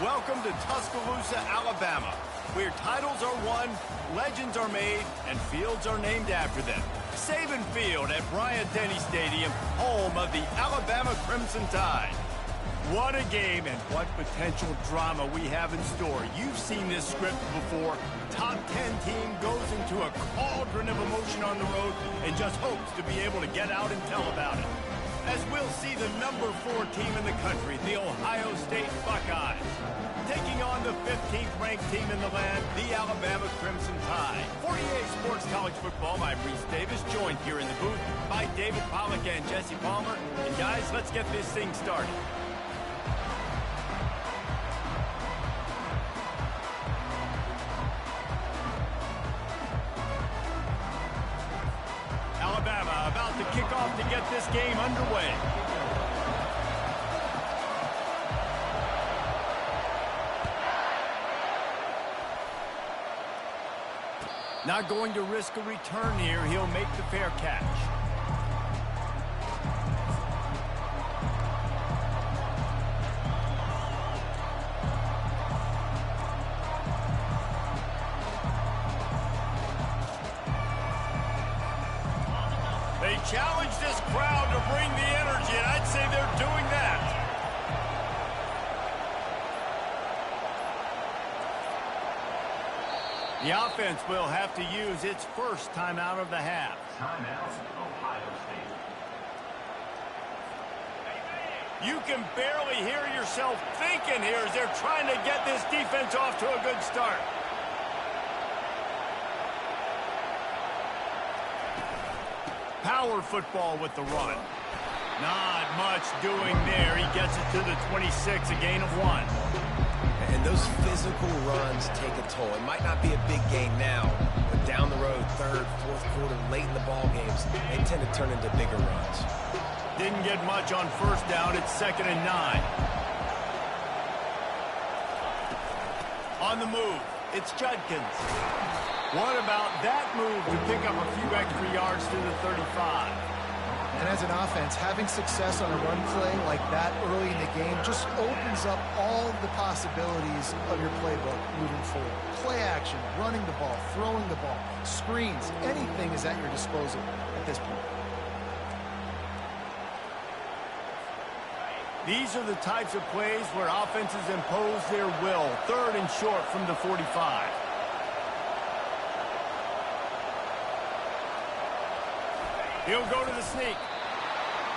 Welcome to Tuscaloosa, Alabama, where titles are won, legends are made, and fields are named after them. Saban Field at Bryant-Denny Stadium, home of the Alabama Crimson Tide. What a game and what potential drama we have in store. You've seen this script before. Top 10 team goes into a cauldron of emotion on the road and just hopes to be able to get out and tell about it. As we'll see the number 4 team in the country, the Ohio State Buckeyes, taking on the 15th ranked team in the land, the Alabama Crimson Tide. 48 Sports College Football, I'm Reese Davis, joined here in the booth by David Pollack and Jesse Palmer. And guys, let's get this thing started. Alabama about to kick off to get this game underway. Not going to risk a return here. He'll make the fair catch. They challenge this crowd to bring the energy, and I'd say they're doing that. The offense will have to use its first timeout of the half. Timeout, Ohio State. You can barely hear yourself thinking here as they're trying to get this defense off to a good start. Power football with the run. Not much doing there. He gets it to the 26, a gain of 1. And those physical runs take a toll. It might not be a big gain now, but down the road, third, fourth quarter, late in the ball games, they tend to turn into bigger runs. Didn't get much on first down. It's 2nd and 9. On the move, it's Judkins. What about that move to pick up a few extra yards to the 35? And as an offense, having success on a run play like that early in the game just opens up all the possibilities of your playbook moving forward. Play action, running the ball, throwing the ball, screens, anything is at your disposal at this point. These are the types of plays where offenses impose their will. 3rd and short from the 45. He'll go to the sneak.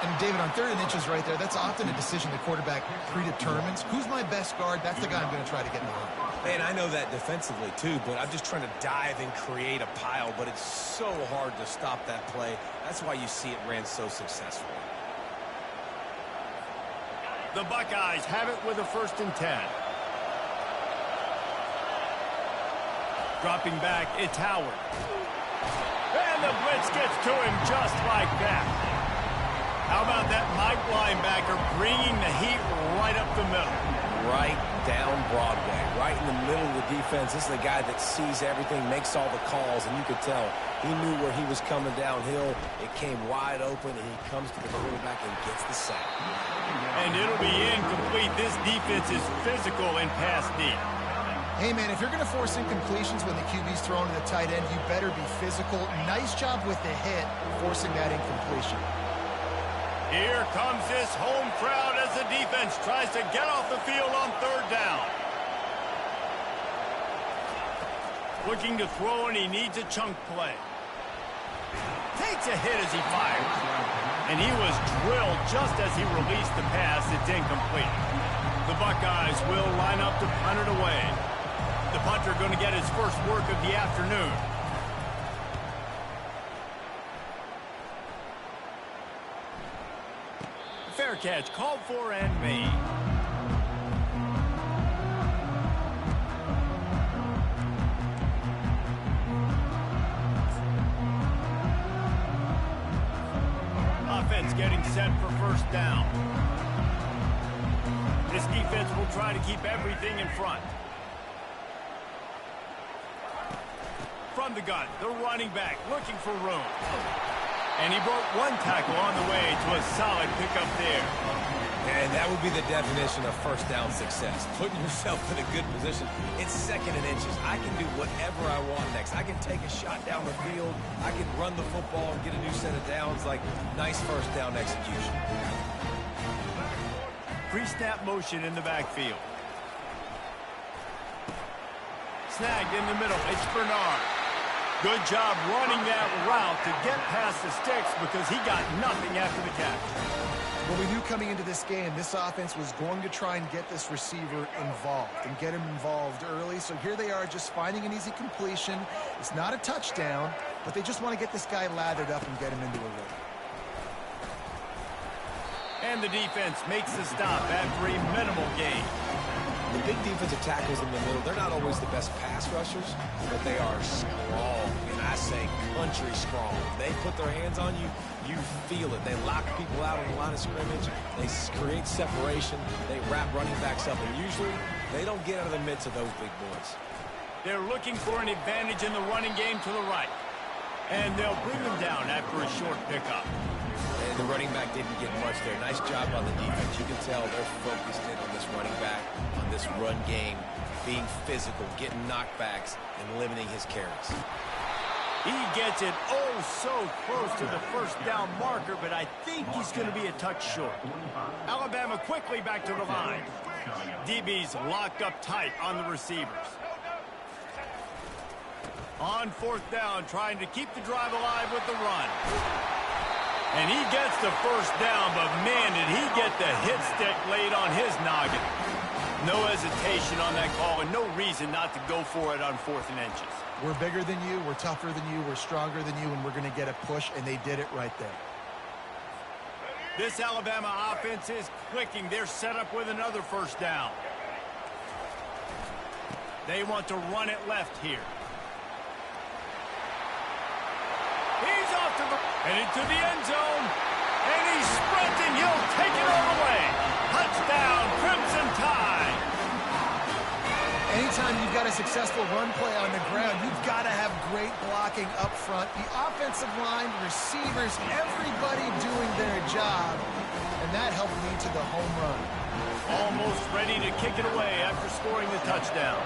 And David, on 3rd and inches right there, that's often a decision the quarterback predetermines. Who's my best guard? That's the guy I'm going to try to get in the line. Man, I know that defensively too, but I'm just trying to dive and create a pile, but it's so hard to stop that play. That's why you see it ran so successfully. The Buckeyes have it with a 1st and 10. Dropping back, it's Howard. And the blitz gets to him just like that. How about that Mike linebacker bringing the heat right up the middle? Right down Broadway, right in the middle of the defense. This is the guy that sees everything, makes all the calls, and you could tell he knew where he was coming downhill. It came wide open, and he comes to the quarterback and gets the sack. And it'll be incomplete. This defense is physical and pass deep. Hey, man, if you're going to force incompletions when the QB's thrown to the tight end, you better be physical. Nice job with the hit, forcing that incompletion. Here comes this home crowd as the defense tries to get off the field on 3rd down. Looking to throw, and he needs a chunk play. Takes a hit as he fires. And he was drilled just as he released the pass. It's incomplete. The Buckeyes will line up to punt it away. The punter going to get his first work of the afternoon. Fair catch called for and made. Offense getting set for 1st down. This defense will try to keep everything in front. From the gun, the running back looking for room. And he broke one tackle on the way to a solid pickup there. And that would be the definition of first down success. Putting yourself in a good position. It's 2nd and inches. I can do whatever I want next. I can take a shot down the field. I can run the football and get a new set of downs. Like, nice first down execution. Pre-snap motion in the backfield. Snagged in the middle. It's Bernard. Good job running that route to get past the sticks because he got nothing after the catch. Well, we knew coming into this game, this offense was going to try and get this receiver involved and get him involved early. So here they are just finding an easy completion. It's not a touchdown, but they just want to get this guy lathered up and get him into a rhythm. And the defense makes the stop after a minimal gain. The big defensive tackles in the middle, they're not always the best pass rushers, but they are strong, and I say country strong. They put their hands on you, you feel it. They lock people out on the line of scrimmage. They create separation. They wrap running backs up, and usually they don't get out of the midst of those big boys. They're looking for an advantage in the running game to the right. And they'll bring them down after a short pickup. And the running back didn't get much there. Nice job by the defense. You can tell they're focused in on this running back, on this run game, being physical, getting knockbacks, and limiting his carries. He gets it oh so close to the first down marker, but I think he's going to be a touch short. Alabama quickly back to the line. DB's locked up tight on the receivers. On 4th down, trying to keep the drive alive with the run. And he gets the first down, but man, did he get the hit stick laid on his noggin. No hesitation on that call and no reason not to go for it on 4th and inches. We're bigger than you, we're tougher than you, we're stronger than you, and we're going to get a push, and they did it right there. This Alabama offense is clicking. They're set up with another first down. They want to run it left here. He's off to the and into the end zone. And he's sprinting. He'll take it all the way. Touchdown, Crimson Tide. Anytime you've got a successful run play on the ground, you've got to have great blocking up front. The offensive line, receivers, everybody doing their job. And that helped lead to the home run. Almost ready to kick it away after scoring the touchdown.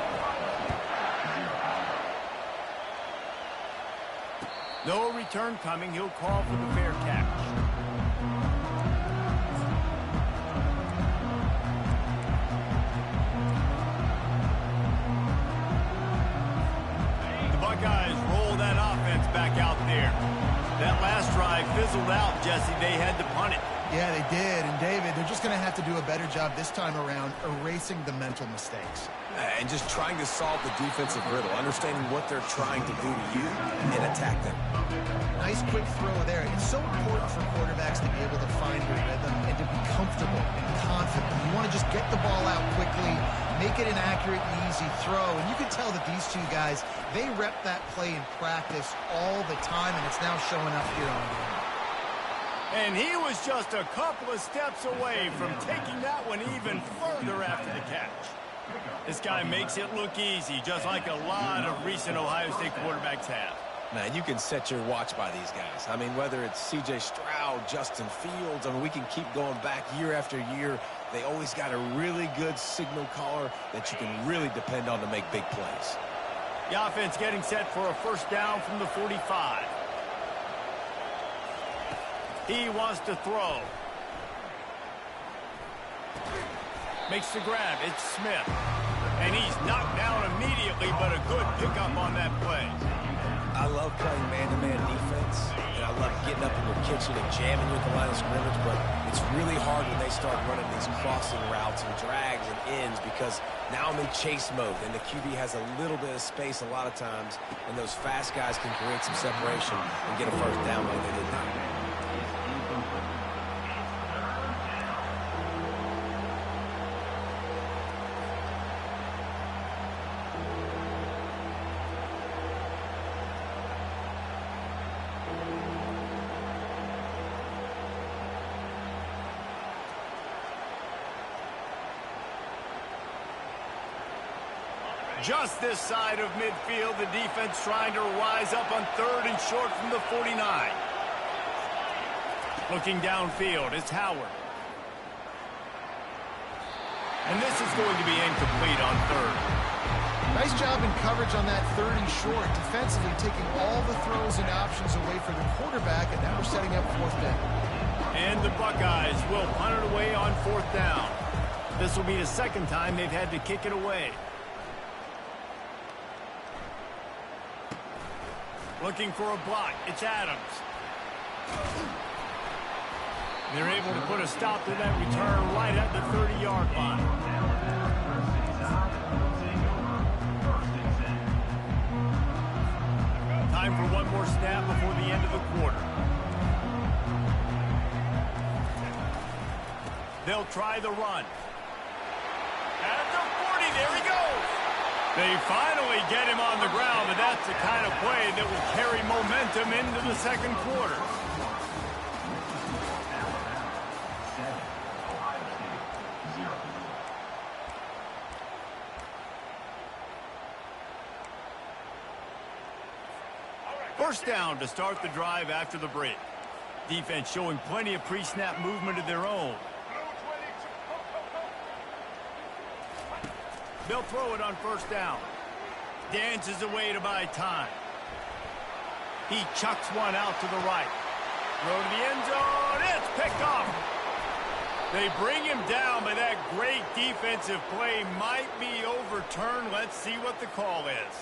No return coming. He'll call for the fair catch. The Buckeyes roll that offense back out there. That last drive fizzled out, Jesse. They had to punt it. Yeah, they did. And, David, they're just going to have to do a better job this time around erasing the mental mistakes. And just trying to solve the defensive riddle, understanding what they're trying to do to you and attack them. Nice quick throw there. It's so important for quarterbacks to be able to find your rhythm and to be comfortable and confident. You want to just get the ball out quickly, make it an accurate and easy throw. And you can tell that these two guys, they rep that play in practice all the time, and it's now showing up here on game. And he was just a couple of steps away from taking that one even further after the catch. This guy makes it look easy, just like a lot of recent Ohio State quarterbacks have. Man, you can set your watch by these guys. I mean, whether it's C.J. Stroud, Justin Fields, I mean, we can keep going back year after year. They always got a really good signal caller that you can really depend on to make big plays. The offense getting set for a first down from the 45. He wants to throw. Makes the grab. It's Smith. And he's knocked down immediately, but a good pickup on that play. I love playing man-to-man defense, and I love getting up in your kitchen and jamming you at the line of scrimmage, but it's really hard when they start running these crossing routes and drags and ends because now I'm in chase mode, and the QB has a little bit of space a lot of times, and those fast guys can create some separation and get a first down like they did now. Just this side of midfield, the defense trying to rise up on 3rd and short from the 49. Looking downfield, it's Howard. And this is going to be incomplete on third. Nice job in coverage on that 3rd and short, defensively taking all the throws and options away for the quarterback, and now we're setting up 4th down. And the Buckeyes will punt it away on 4th down. This will be the 2nd time they've had to kick it away. Looking for a block. It's Adams. They're able to put a stop to that return right at the 30-yard line. Time for one more snap before the end of the quarter. They'll try the run. At the 40, there he goes. They finally get him on the ground, but that's the kind of play that will carry momentum into the 2nd quarter. First down to start the drive after the break. Defense showing plenty of pre-snap movement of their own. They'll throw it on 1st down. Dances away to buy time. He chucks one out to the right. Throw to the end zone. It's picked off. They bring him down, but that great defensive play might be overturned. Let's see what the call is.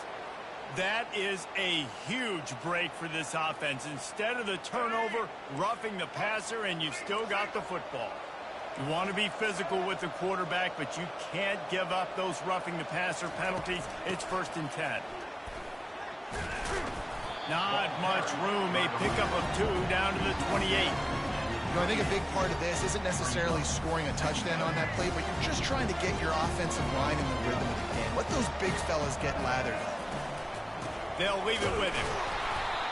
That is a huge break for this offense. Instead of the turnover, roughing the passer, and you've still got the football. You want to be physical with the quarterback, but you can't give up those roughing the passer penalties. It's 1st and 10. Not much room. A pickup of 2 down to the 28. You know, I think a big part of this isn't necessarily scoring a touchdown on that play, but you're just trying to get your offensive line in the rhythm of the game. Let those big fellas get lathered up. They'll leave it with him.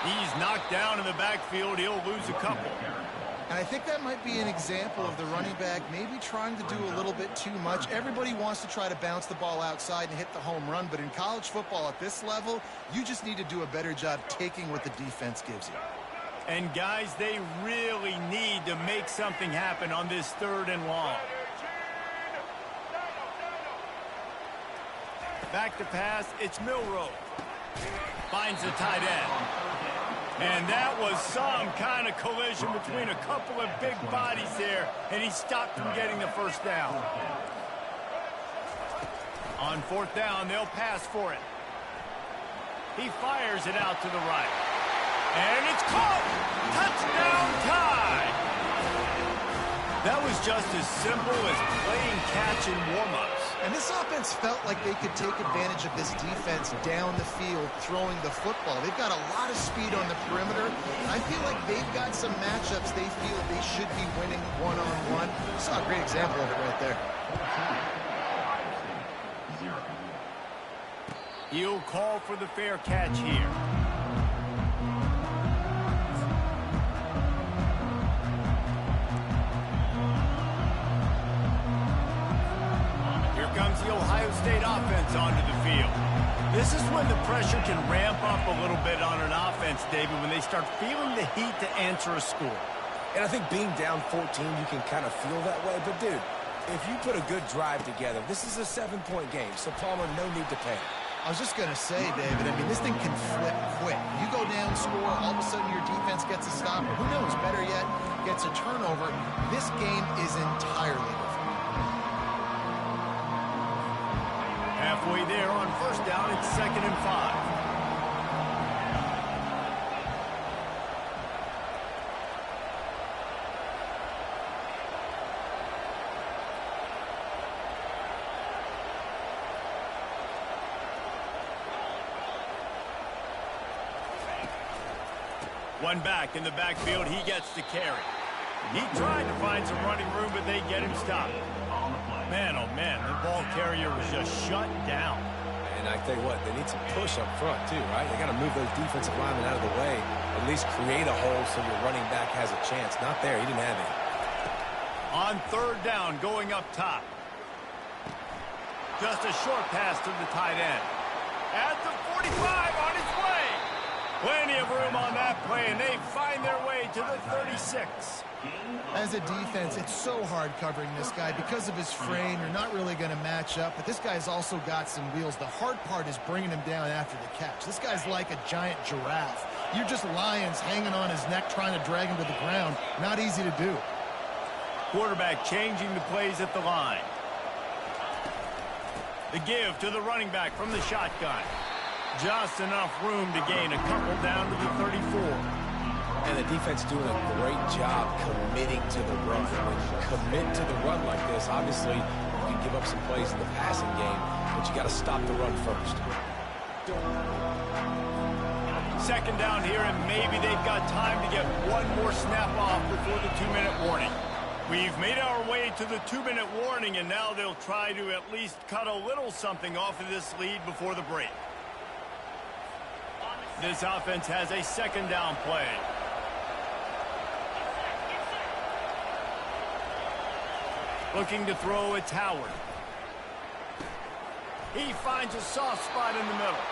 He's knocked down in the backfield. He'll lose a couple. And I think that might be an example of the running back maybe trying to do a little bit too much. Everybody wants to try to bounce the ball outside and hit the home run, but in college football at this level, you just need to do a better job taking what the defense gives you. And guys, they really need to make something happen on this 3rd and long. Back to pass, it's Milroe. Finds the tight end. And that was some kind of collision between a couple of big bodies there, and he stopped from getting the 1st down. On 4th down, they'll pass for it. He fires it out to the right. And it's caught! Touchdown tie! That was just as simple as playing catch in warm-ups. And this offense felt like they could take advantage of this defense down the field, throwing the football. They've got a lot of speed on the perimeter. I feel like they've got some matchups they feel they should be winning one-on-one. Saw a great example of it right there. He'll call for the fair catch here. Comes the Ohio State offense onto the field. This is when the pressure can ramp up a little bit on an offense, David, when they start feeling the heat to answer a score. And I think being down 14, you can kind of feel that way. But, dude, if you put a good drive together, this is a 7-point game, so Palmer, no need to panic. I was just going to say, David, I mean, this thing can flip quick. You go down, score, all of a sudden your defense gets a stop, or who knows, better yet, gets a turnover. This game is entirely different. Halfway there on 1st down, it's 2nd and 5. One back in the backfield, he gets the carry. He tried to find some running room, but they get him stopped. Man, oh man, the ball carrier was just shut down. And I tell you what, they need some push up front too, right? They got to move those defensive linemen out of the way, at least create a hole so your running back has a chance. Not there, he didn't have any. On 3rd down, going up top. Just a short pass to the tight end. At the 45, on his way. Plenty of room on that play, and they find their way to the 36. As a defense, it's so hard covering this guy. Because of his frame, you're not really going to match up, but this guy's also got some wheels. The hard part is bringing him down after the catch. This guy's like a giant giraffe. You're just lions hanging on his neck trying to drag him to the ground. Not easy to do. Quarterback changing the plays at the line. The give to the running back from the shotgun. Just enough room to gain a couple down to the 34. And the defense doing a great job committing to the run. When you commit to the run like this, obviously you can give up some plays in the passing game, but you got to stop the run first. Second down here, and maybe they've got time to get one more snap off before the 2-minute warning. We've made our way to the 2-minute warning, and now they'll try to at least cut a little something off of this lead before the break. This offense has a second down play. Looking to throw, it's Howard. He finds a soft spot in the middle.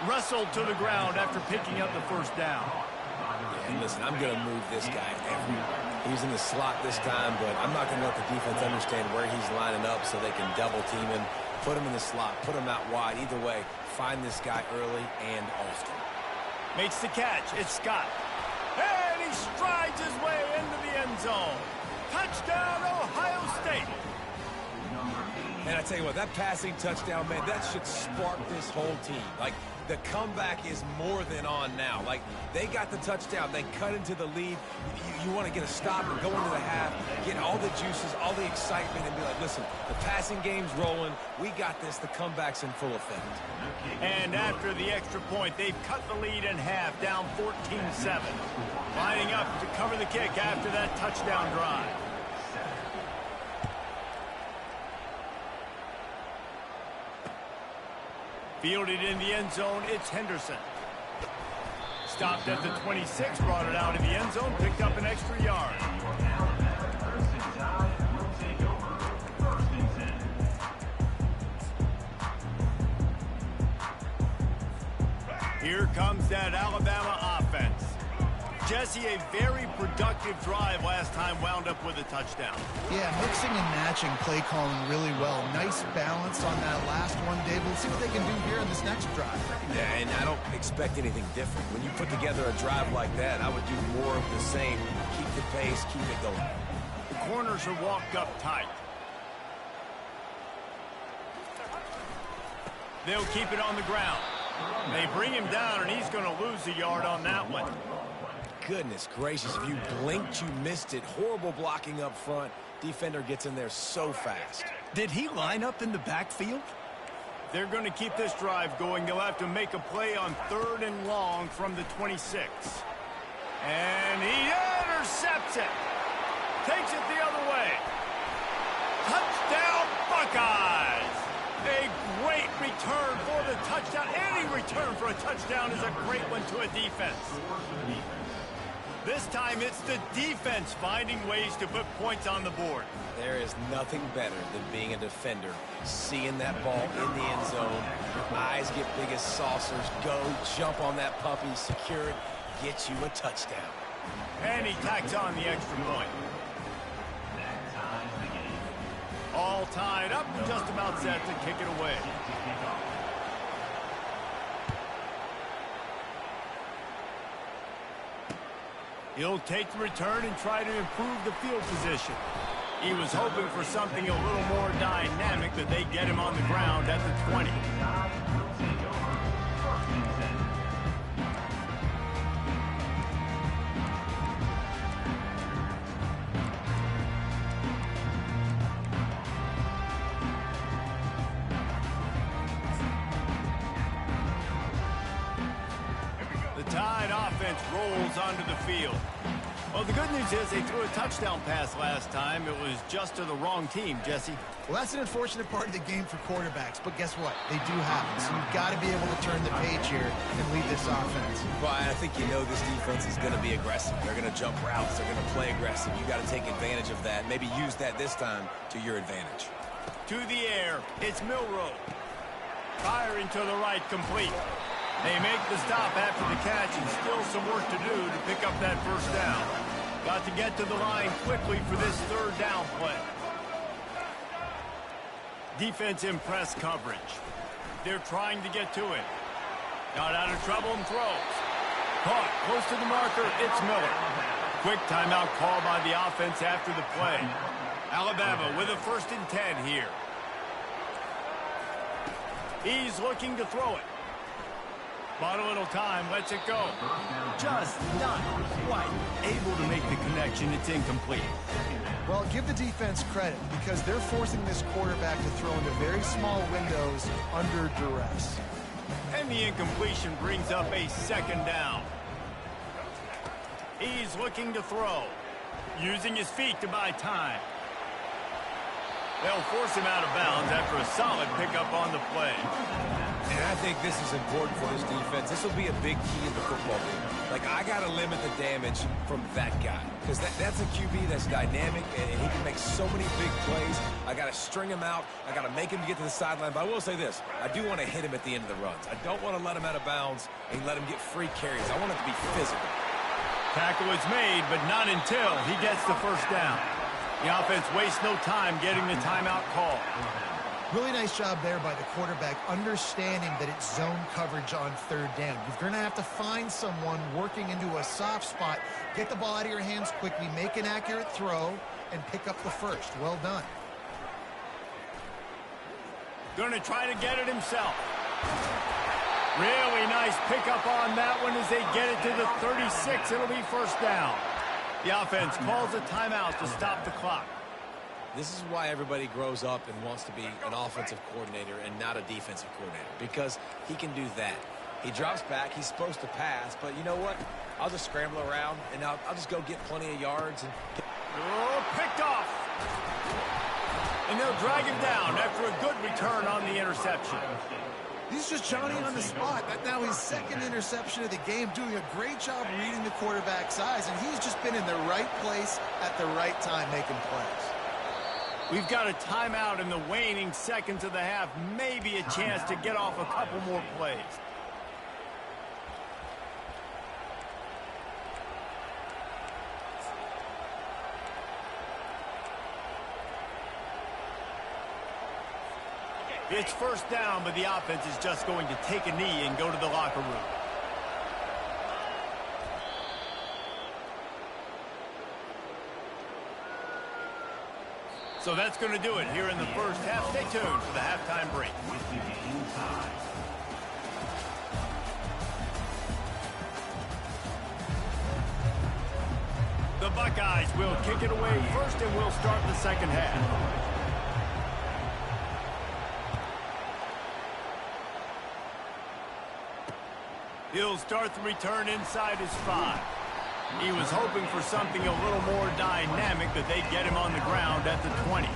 Wrestled to the ground after picking up the first down. Yeah, and listen, I'm going to move this guy everywhere. He's in the slot this time, but I'm not going to let the defense understand where he's lining up so they can double team him, put him in the slot, put him out wide. Either way, find this guy early and often. Makes the catch. It's Scott. And he strides his way into the end zone. Touchdown, Ohio State. And I tell you what, that passing touchdown, man, that should spark this whole team. Like, the comeback is more than on now. Like, they got the touchdown. They cut into the lead. You want to get a stop and go into the half, get all the juices, all the excitement, and be like, listen, the passing game's rolling. We got this. The comeback's in full effect. And after the extra point, they've cut the lead in half, down 14-7. Lining up to cover the kick after that touchdown drive. Fielded in the end zone, it's Henderson. Stopped at the 26, brought it out of the end zone, picked up an extra yard. Here comes that Alabama offense. Jesse, a very productive drive last time wound up with a touchdown. Yeah, mixing and matching play calling really well. Nice balance on that last one, David. Let's see what they can do here in this next drive. Yeah, and I don't expect anything different. When you put together a drive like that, I would do more of the same. Keep the pace, keep it going. The corners are walked up tight. They'll keep it on the ground. They bring him down, and he's going to lose a yard on that one. Goodness gracious, if you blinked, you missed it. Horrible blocking up front. Defender gets in there so fast. Did he line up in the backfield? They're going to keep this drive going. They'll have to make a play on 3rd and long from the 26. And he intercepts it. Takes it the other way. Touchdown, Buckeyes! A great return for the touchdown. Any return for a touchdown is a great one to a defense. This time it's the defense finding ways to put points on the board. There is nothing better than being a defender. Seeing that ball in the end zone, your eyes get big as saucers. Go, jump on that puppy, secure it, get you a touchdown. And he tacks on the extra point. All tied up, just about set to kick it away. He'll take the return and try to improve the field position. He was hoping for something a little more dynamic, but they get him on the ground at the 20. Tide offense rolls onto the field. Well, the good news is they threw a touchdown pass last time. It was just to the wrong team, Jesse. Well, that's an unfortunate part of the game for quarterbacks, but guess what? They do happen, so you've got to be able to turn the page here and lead this offense. Well, I think you know this defense is going to be aggressive. They're going to jump routes. They're going to play aggressive. You got to take advantage of that. Maybe use that this time to your advantage. To the air, it's Milroe. Firing to the right, complete. They make the stop after the catch, and still some work to do to pick up that first down. Got to get to the line quickly for this third down play. Defense in press coverage. They're trying to get to it. Got out of trouble and throws. Caught close to the marker. It's Miller. Quick timeout call by the offense after the play. Alabama with a 1st and 10 here. He's looking to throw it. Bought a little time, lets it go. Just not quite able to make the connection. It's incomplete. Well, give the defense credit because they're forcing this quarterback to throw into very small windows under duress. And the incompletion brings up a 2nd down. He's looking to throw. Using his feet to buy time. They'll force him out of bounds after a solid pickup on the play. And I think this is important for this defense. This will be a big key in the football game. Like, I got to limit the damage from that guy. Because that's a QB that's dynamic, and he can make so many big plays. I got to string him out. I got to make him get to the sideline. But I will say this. I do want to hit him at the end of the runs. I don't want to let him out of bounds and let him get free carries. I want it to be physical. Tackle is made, but not until he gets the first down. The offense wastes no time getting the timeout call. Really nice job there by the quarterback, understanding that it's zone coverage on 3rd down. You're going to have to find someone working into a soft spot, get the ball out of your hands quickly, make an accurate throw, and pick up the first. Well done. Going to try to get it himself. Really nice pickup on that one as they get it to the 36. It'll be 1st down. The offense calls a timeout to stop the clock. This is why everybody grows up and wants to be an offensive coordinator and not a defensive coordinator, because he can do that. He drops back. He's supposed to pass, but you know what? I'll just scramble around, and I'll just go get plenty of yards. Oh, picked off. And they'll drag him down after a good return on the interception. He's just Johnny on the spot. Now his 2nd interception of the game, doing a great job reading the quarterback's eyes, and he's just been in the right place at the right time making plays. We've got a timeout in the waning seconds of the half. Maybe a chance to get off a couple more plays. It's 1st down, but the offense is just going to take a knee and go to the locker room. So that's going to do it here in the first half. Stay tuned for the halftime break. The Buckeyes will kick it away first, and we'll start the 2nd half. He'll start the return inside his 5. He was hoping for something a little more dynamic, that they'd get him on the ground at the 20.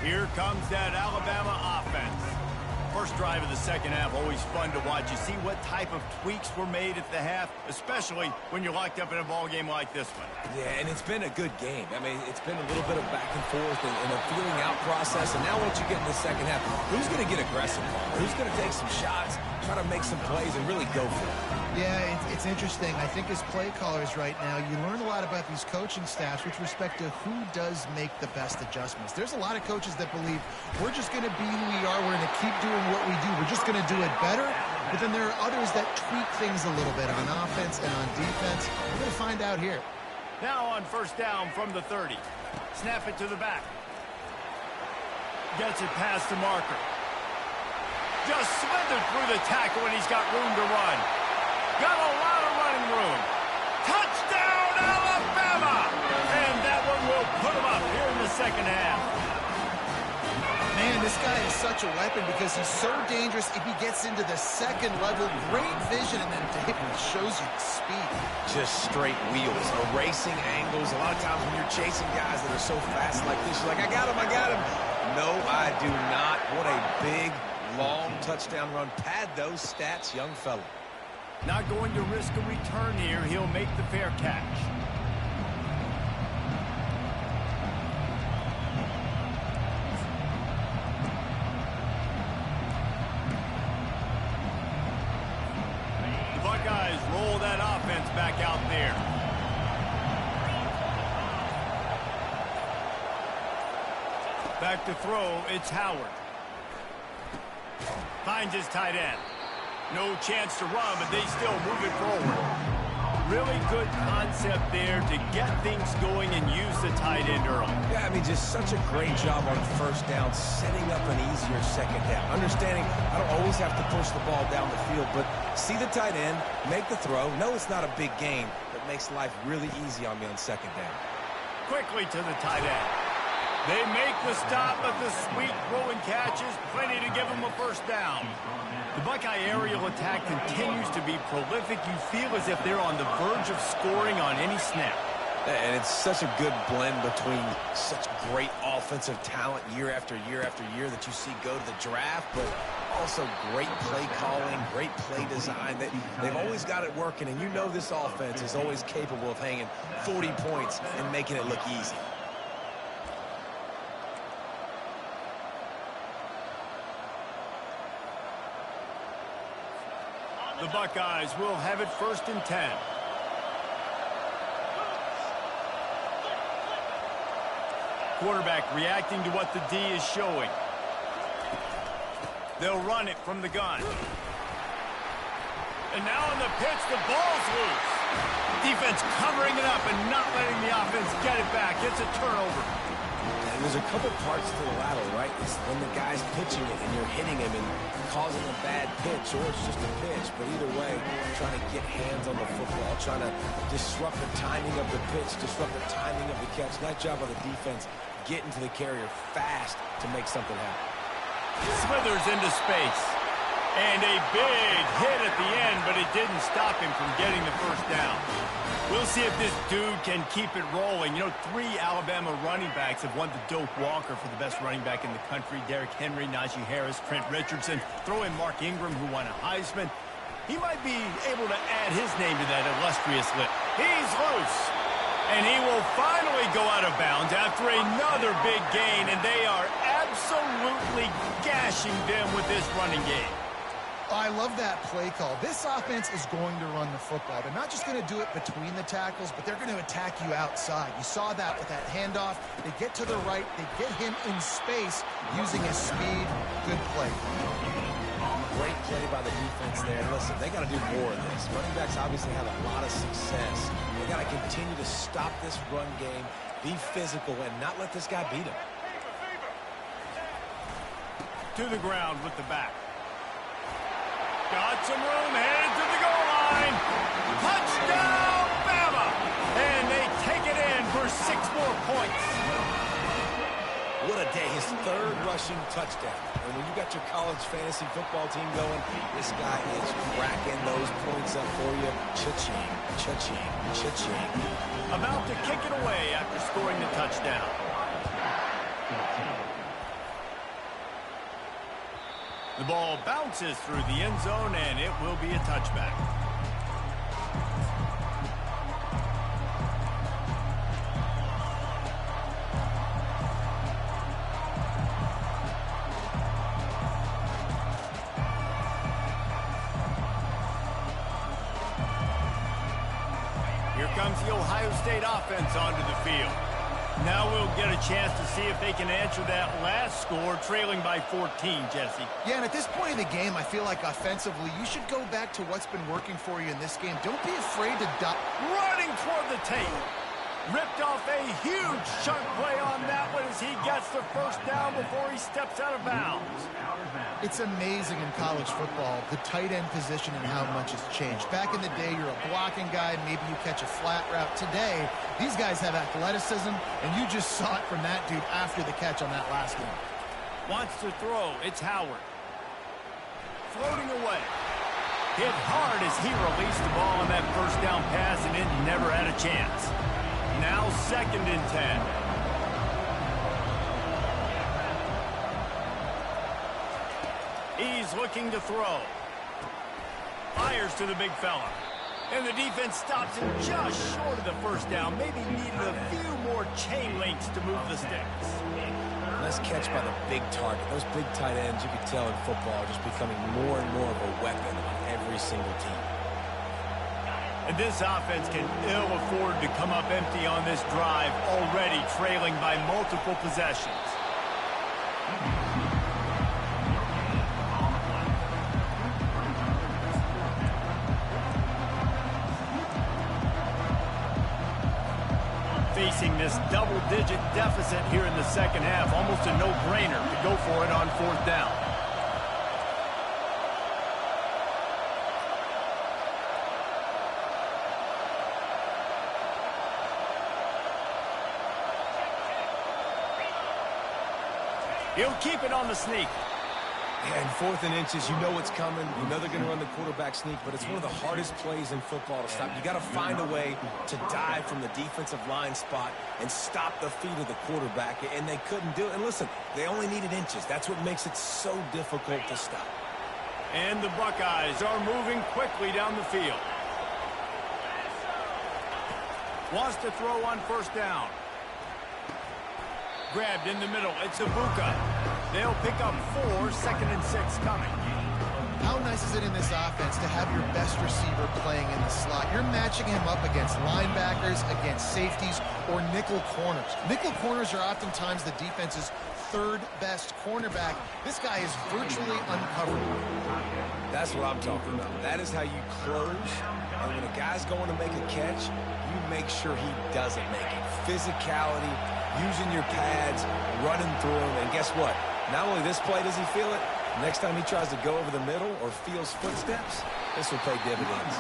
Here comes that Alabama offense. First drive of the 2nd half, always fun to watch. You see what type of tweaks were made at the half, especially when you're locked up in a ball game like this one. Yeah, and it's been a good game. I mean, it's been a little bit of back and forth and a feeling out process. And now once you get in the 2nd half, who's going to get aggressive? Who's going to take some shots, try to make some plays, and really go for it? Yeah, it's interesting. I think as play callers right now, you learn a lot about these coaching staffs with respect to who does make the best adjustments. There's a lot of coaches that believe we're just going to be who we are. We're going to keep doing what we do. We're just going to do it better. But then there are others that tweak things a little bit on offense and on defense. We're going to find out here. Now on 1st down from the 30. Snap it to the back. Gets it past the marker. Just slithered through the tackle, and he's got room to run. Got a lot of running room. Touchdown, Alabama! And that one will put him up here in the 2nd half. Man, this guy is such a weapon because he's so dangerous if he gets into the 2nd level. Great vision, and then David shows you speed. Just straight wheels, erasing angles. A lot of times when you're chasing guys that are so fast like this, you're like, I got him, I got him. No, I do not. What a big, long touchdown run. Pad those stats, young fella. Not going to risk a return here. He'll make the fair catch. Back to throw, it's Howard. Finds his tight end. No chance to run, but they still move it forward. Really good concept there to get things going and use the tight end early. Yeah, I mean, just such a great job on first down, setting up an easier second down. Understanding I don't always have to push the ball down the field, but see the tight end, make the throw. No, it's not a big gain, but makes life really easy on me on second down. Quickly to the tight end. They make the stop, but the sweet throw and catch is plenty to give them a first down. The Buckeye aerial attack continues to be prolific. You feel as if they're on the verge of scoring on any snap. And it's such a good blend between such great offensive talent year after year after year that you see go to the draft, but also great play calling, great play design. They've always got it working, and you know this offense is always capable of hanging 40 points and making it look easy. The Buckeyes will have it 1st and 10. Quarterback reacting to what the D is showing. They'll run it from the gun. And now on the pitch, the ball's loose. Defense covering it up and not letting the offense get it back. It's a turnover. And there's a couple parts to the lateral, right? It's when the guy's pitching it and you're hitting him and causing a bad pitch, or it's just a pitch. But either way, trying to get hands on the football, trying to disrupt the timing of the pitch, disrupt the timing of the catch. Nice job on the defense getting to the carrier fast to make something happen. Slithers into space. And a big hit at the end, but it didn't stop him from getting the first down. We'll see if this dude can keep it rolling. You know, 3 Alabama running backs have won the Doak Walker for the best running back in the country. Derrick Henry, Najee Harris, Trent Richardson. Throw in Mark Ingram, who won a Heisman. He might be able to add his name to that illustrious list. He's loose. And he will finally go out of bounds after another big gain, and they are absolutely gashing them with this running game. I love that play call. This offense is going to run the football. They're not just going to do it between the tackles, but they're going to attack you outside. You saw that with that handoff. They get to the right. They get him in space using his speed. Good play. Great play by the defense there. Listen, they got to do more of this. Running backs obviously have a lot of success. They got to continue to stop this run game, be physical, and not let this guy beat him. To the ground with the back. Got some room, headed to the goal line. Touchdown, Bama! And they take it in for 6 more points. What a day. His 3rd rushing touchdown. And when you got your college fantasy football team going, this guy is racking those points up for you. Cha-ching, cha-ching, cha-ching. About to kick it away after scoring the touchdown. The ball bounces through the end zone, and it will be a touchback. Here comes the Ohio State offense onto the field. Now we'll get a chance to see if they can answer that last score, trailing by 14, Jesse. Yeah, and at this point in the game, I feel like offensively, you should go back to what's been working for you in this game. Don't be afraid to running toward the tape. Ripped off a huge chunk play on that one as he gets the first down before he steps out of bounds. It's amazing in college football, the tight end position and how much has changed. Back in the day, you're a blocking guy, maybe you catch a flat route. Today, these guys have athleticism, and you just saw it from that dude after the catch on that last one. Wants to throw. It's Howard. Floating away. Hit hard as he released the ball on that first down pass, and it never had a chance. Now 2nd and 10. He's looking to throw. Fires to the big fella. And the defense stops him just short of the first down. Maybe needed a few more chain links to move the sticks. Nice catch by the big target. Those big tight ends, you can tell in football, are just becoming more and more of a weapon on every single team. And this offense can ill afford to come up empty on this drive, already trailing by multiple possessions. Facing this double-digit deficit here in the second half, almost a no-brainer to go for it on fourth down. He'll keep it on the sneak. And 4th and inches, you know what's coming. You know they're going to run the quarterback sneak, but it's one of the hardest plays in football to stop. You got to find a way to dive from the defensive line spot and stop the feet of the quarterback, and they couldn't do it. And listen, they only needed inches. That's what makes it so difficult to stop. And the Buckeyes are moving quickly down the field. Wants to throw on first down. Grabbed in the middle. It's Ibuka. They'll pick up 4, 2nd and 6 coming. How nice is it in this offense to have your best receiver playing in the slot? You're matching him up against linebackers, against safeties, or nickel corners. Nickel corners are oftentimes the defense's 3rd best cornerback. This guy is virtually uncoverable. That's what I'm talking about. That is how you close. And when a guy's going to make a catch, you make sure he doesn't make it. Physicality, using your pads, running through them. And guess what? Not only this play does he feel it, next time he tries to go over the middle or feels footsteps, this will pay dividends.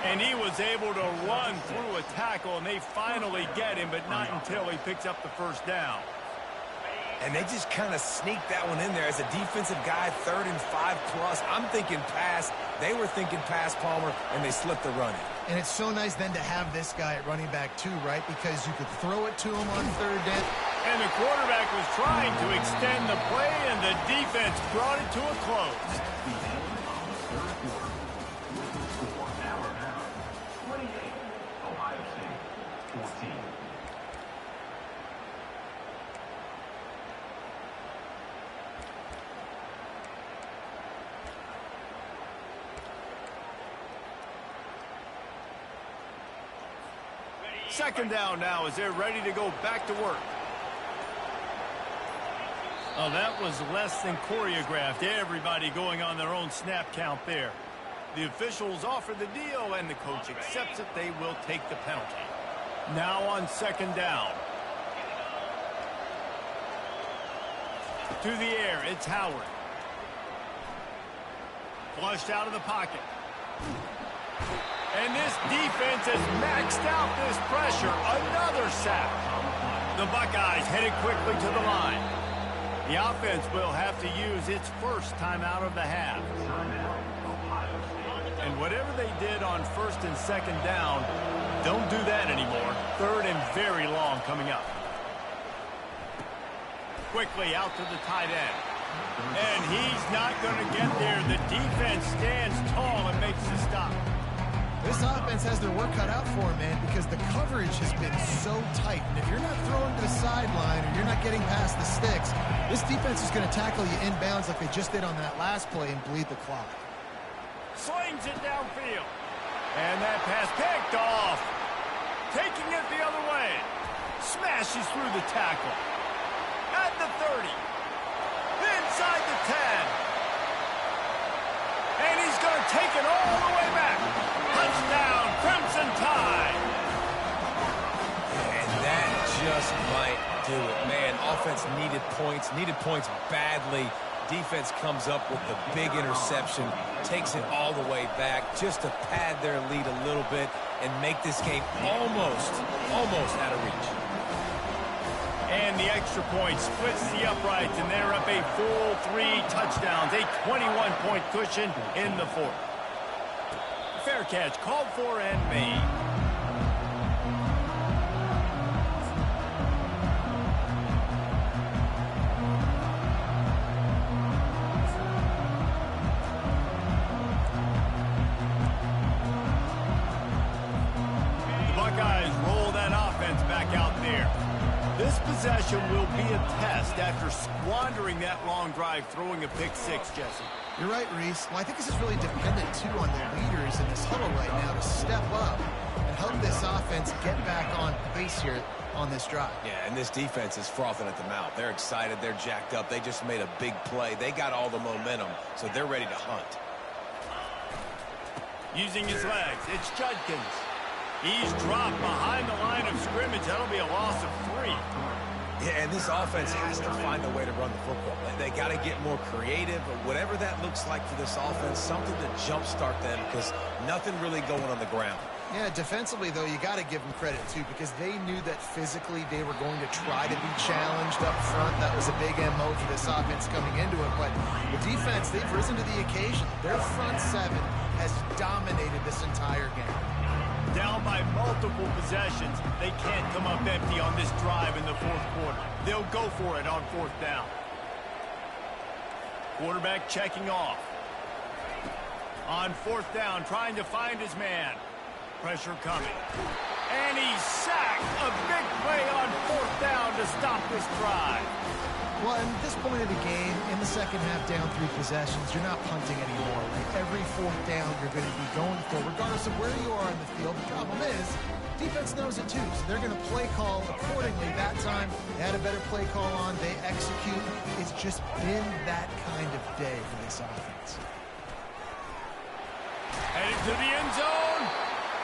And he was able to run through a tackle, and they finally get him, but not until he picks up the first down. And they just kind of sneaked that one in there as a defensive guy, 3rd and 5+. I'm thinking pass. They were thinking pass, Palmer, and they slipped the run in. And it's so nice then to have this guy at running back too, right? Because you could throw it to him on 3rd down. And the quarterback was trying to extend the play, and the defense brought it to a close. Second down now as they're ready to go back to work. Oh, that was less than choreographed. Everybody going on their own snap count there. The officials offer the deal, and the coach accepts it. They will take the penalty. Now on second down. To the air, it's Howard. Flushed out of the pocket. And this defense has maxed out this pressure. Another sack. The Buckeyes headed quickly to the line. The offense will have to use its first timeout of the half. And whatever they did on 1st and 2nd down, don't do that anymore. 3rd and very long coming up. Quickly out to the tight end. And he's not going to get there. The defense stands tall and makes the stop. This offense has their work cut out for them, man, because the coverage has been so tight. And if you're not throwing to the sideline or you're not getting past the sticks, this defense is going to tackle you inbounds like they just did on that last play and bleed the clock. Slings it downfield. And that pass picked off. Taking it the other way. Smashes through the tackle. At the 30. Inside the 10. And he's going to take it all the way back. Touchdown, Crimson Tide. And that just might do it. Man, offense needed points badly. Defense comes up with the big interception, takes it all the way back just to pad their lead a little bit and make this game almost out of reach. And the extra point splits the uprights, and they're up a full 3 touchdowns, a 21-point cushion in the 4th. Fair catch called for and made. The Buckeyes roll that offense back out there. This possession will be a test after squandering that long drive, throwing a pick 6, Jesse. You're right, Reese. Well, I think this is really dependent, too, on the leaders in this huddle right now to step up and help this offense get back on pace here on this drive. Yeah, and this defense is frothing at the mouth. They're excited. They're jacked up. They just made a big play. They got all the momentum, so they're ready to hunt. Using his legs, it's Judkins. He's dropped behind the line of scrimmage. That'll be a loss of 3. Yeah, and this offense has to find a way to run the football. They got to get more creative, but whatever that looks like for this offense, something to jumpstart them because nothing really going on the ground. Yeah, defensively, though, you got to give them credit, too, because they knew that physically they were going to try to be challenged up front. That was a big MO for this offense coming into it. But the defense, they've risen to the occasion. Their front 7 has dominated this entire game. Down by multiple possessions, they can't come up empty on this drive in the 4th quarter. They'll go for it on 4th down. Quarterback checking off. On 4th down, trying to find his man. Pressure coming. And he's sacked. A big play on 4th down to stop this drive. Well, at this point of the game, in the second half, down 3 possessions, you're not punting anymore. Like every 4th down, you're going to be going for, regardless of where you are in the field. The problem is, defense knows it too, so they're going to play call accordingly. That time, they had a better play call on. They execute. It's just been that kind of day for this offense. Headed to the end zone.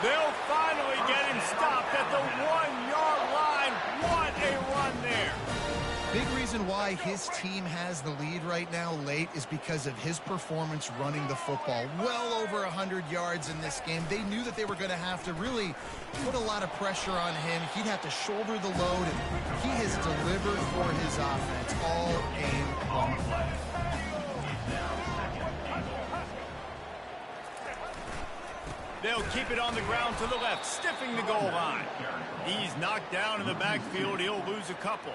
They'll finally get him stopped at the 1-yard line. What a run there. Big reason why his team has the lead right now late is because of his performance running the football. Well over 100 yards in this game. They knew that they were going to have to really put a lot of pressure on him. He'd have to shoulder the load, and he has delivered for his offense all game long. They'll keep it on the ground to the left, stiffing the goal line. He's knocked down in the backfield. He'll lose a couple.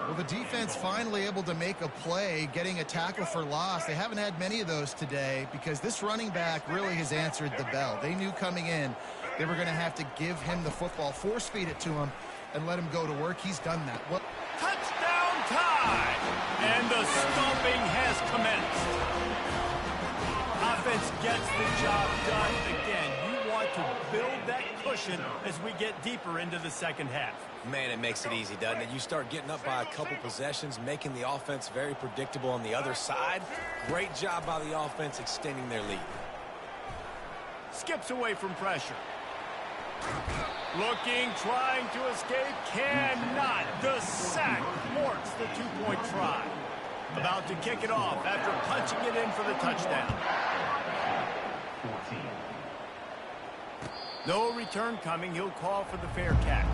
Well, the defense finally able to make a play, getting a tackle for loss. They haven't had many of those today because this running back really has answered the bell. They knew coming in they were going to have to give him the football, force feed it to him, and let him go to work. He's done that. Well, touchdown tie! And the stomping has commenced. Offense gets the job done. Again, you want to build that cushion as we get deeper into the second half. Man, it makes it easy, doesn't it? You start getting up by a couple possessions, making the offense very predictable on the other side. Great job by the offense extending their lead. Skips away from pressure. Looking, trying to escape, cannot. The sack thwarts the 2-point try. About to kick it off after punching it in for the touchdown. 14. No return coming. He'll call for the fair catch.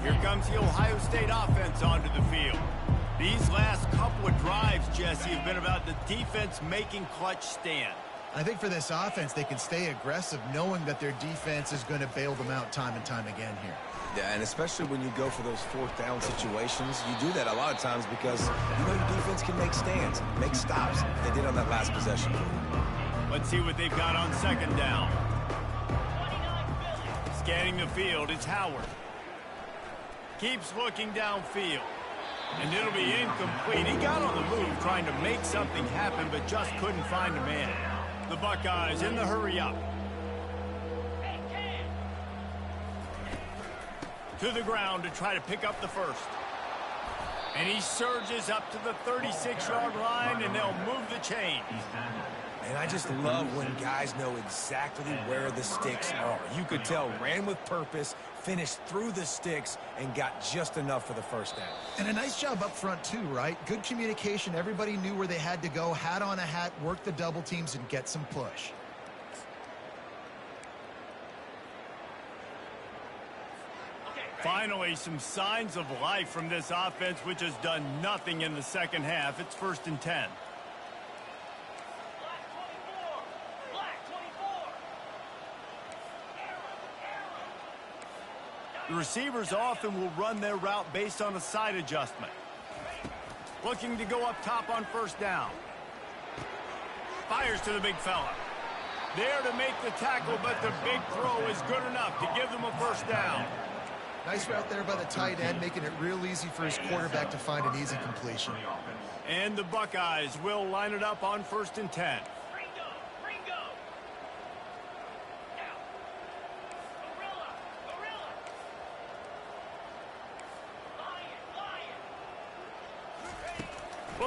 Here comes the Ohio State offense onto the field. These last couple of drives, Jesse, have been about the defense making clutch stand. I think for this offense, they can stay aggressive knowing that their defense is going to bail them out time and time again here. Yeah, and especially when you go for those 4th down situations, you do that a lot of times because you know your defense can make stands, make stops. They did on that last possession. Let's see what they've got on 2nd down. Scanning the field, it's Howard. Keeps looking downfield. And it'll be incomplete. He got on the move trying to make something happen, but just couldn't find a man. The Buckeyes in the hurry up. To the ground to try to pick up the first. And he surges up to the 36-yard line, and they'll move the chain. And I just love when guys know exactly where the sticks are. You could tell, ran with purpose, finished through the sticks, and got just enough for the first down. And a nice job up front, too, right? Good communication. Everybody knew where they had to go, hat on a hat, work the double teams, and get some push. Finally, some signs of life from this offense, which has done nothing in the second half. It's 1st and 10. The receivers often will run their route based on a side adjustment. Looking to go up top on 1st down. Fires to the big fella. There to make the tackle, but the big throw is good enough to give them a 1st down. Nice route there by the tight end, making it real easy for his quarterback to find an easy completion. And the Buckeyes will line it up on 1st and 10.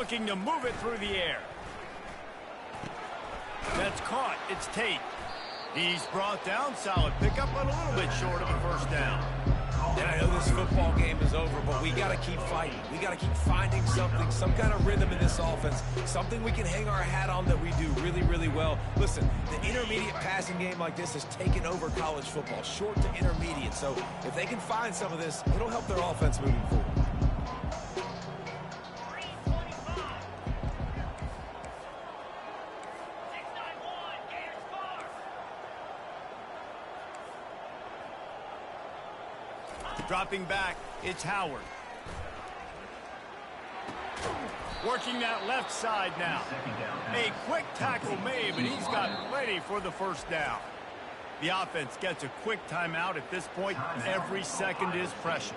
looking to move it through the air. That's caught. It's Tate. He's brought down. Solid pickup, but a little bit short of a first down. And I know this football game is over, but we got to keep fighting. We got to keep finding something, some kind of rhythm in this offense, something we can hang our hat on that we do really, really well. Listen, the intermediate passing game like this has taken over college football, short to intermediate. So if they can find some of this, it'll help their offense moving forward. Dropping back, it's Howard. Working that left side now. A quick tackle made, but he's got ready for the first down. The offense gets a quick timeout at this point. Every second is precious.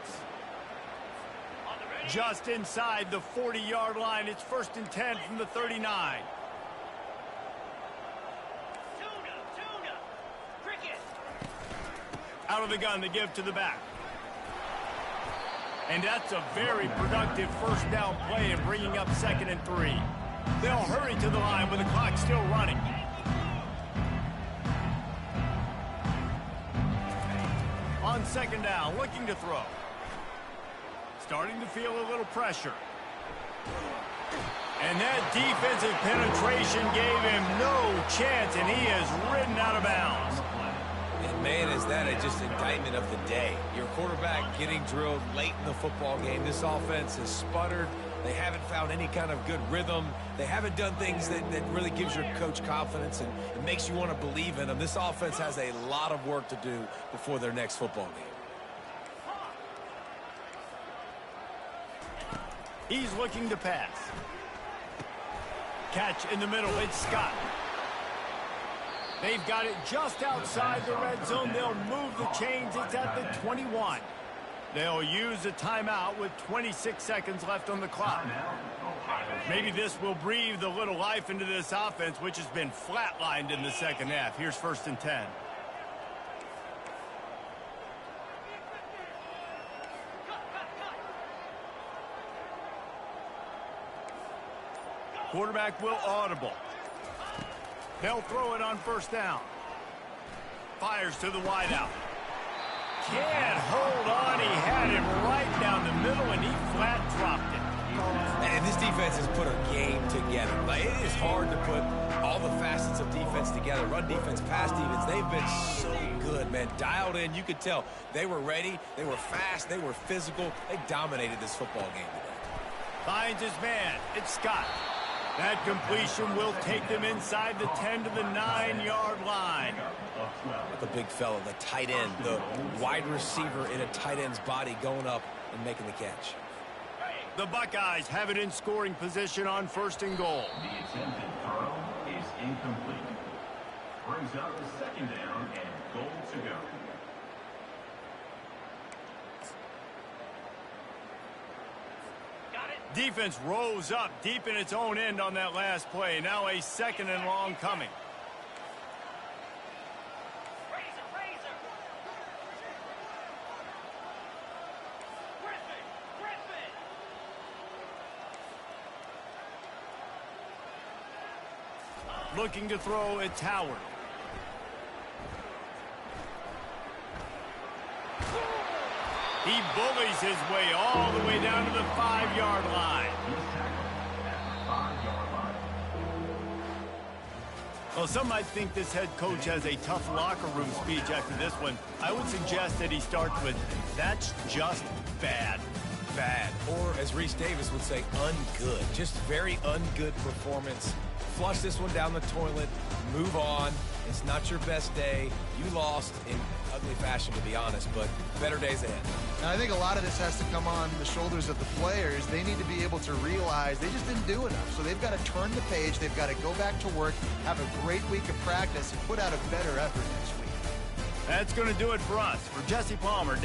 Just inside the 40-yard line, it's 1st and 10 from the 39. Out of the gun, they give to the back. And that's a very productive first down play and bringing up 2nd and 3. They'll hurry to the line with the clock still running. On 2nd down, looking to throw. Starting to feel a little pressure. And that defensive penetration gave him no chance, and he is ridden out of bounds. And man, is that just indictment of the day. Your quarterback getting drilled late in the football game. This offense has sputtered. They haven't found any kind of good rhythm. They haven't done things that really gives your coach confidence and it makes you want to believe in them. This offense has a lot of work to do before their next football game. He's looking to pass. Catch in the middle, it's Scott. They've got it just outside the red zone. They'll move the chains. It's at the 21. They'll use a timeout with 26 seconds left on the clock. Maybe this will breathe a little life into this offense, which has been flatlined in the second half. Here's 1st and 10. Quarterback will audible. They'll throw it on 1st down. Fires to the wideout. Can't hold on. He had him right down the middle, and he flat dropped it. And this defense has put a game together. Like, it is hard to put all the facets of defense together. Run defense, pass defense. They've been so good, man. Dialed in. You could tell they were ready. They were fast. They were physical. They dominated this football game today. Finds his man. It's Scott. That completion will take them inside the 10 to the 9-yard line. The big fella, the tight end, the wide receiver in a tight end's body going up and making the catch. The Buckeyes have it in scoring position on 1st and goal. The attempted throw is incomplete. Brings up the 2nd down and goal to go. Defense rose up deep in its own end on that last play. Now a 2nd and long coming. Looking to throw, it's Howard. He bullies his way all the way down to the 5-yard line. Well, some might think this head coach has a tough locker room speech after this one. I would suggest that he starts with, "That's just bad." Bad. Or, as Reese Davis would say, ungood. Just very ungood performance. Flush this one down the toilet. Move on. It's not your best day. You lost in ugly fashion, to be honest, but better days ahead. And I think a lot of this has to come on the shoulders of the players. They need to be able to realize they just didn't do enough. So they've got to turn the page. They've got to go back to work, have a great week of practice, and put out a better effort next week. That's going to do it for us. For Jesse Palmer, Dave